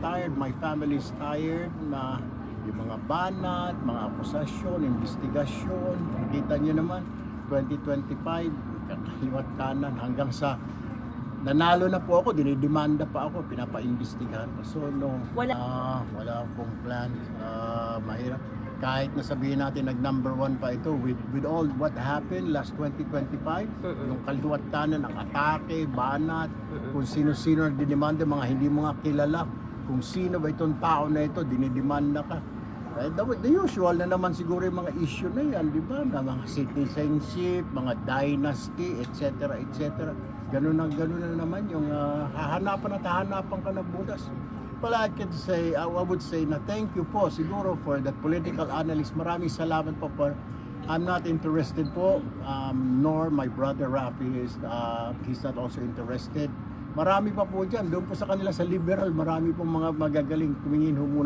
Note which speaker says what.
Speaker 1: tired, my family is tired na yung mga banat, mga akusasyon, investigasyon. Kita niyo naman, 2025, kakaliwat kanan hanggang sa nanalo na po ako, dinidemanda pa ako, pinapaimbestigahan pa. So no, wala akong plan. Mahirap. Kahit na sabihin natin nag number 1 pa ito with all what happened last 2025, yung kaliwat kanan, ang atake, banat, kung sino-sino dinidemanda, mga hindi mo nga kilala, kung sino ba itong tao na ito, dinidemanda ka. The usual na naman siguro yung mga issue na yan, di ba? Na mga citizenship, mga dynasty, etc. etc. Ganun na naman yung hahanapan ka ng butas. Well, I would say na thank you po siguro for that political analyst. Maraming salamat po for I'm not interested po, nor my brother Rafi he's not also interested. Marami pa po dyan, doon po sa kanila sa liberal, marami pong mga magagaling tumingin muna.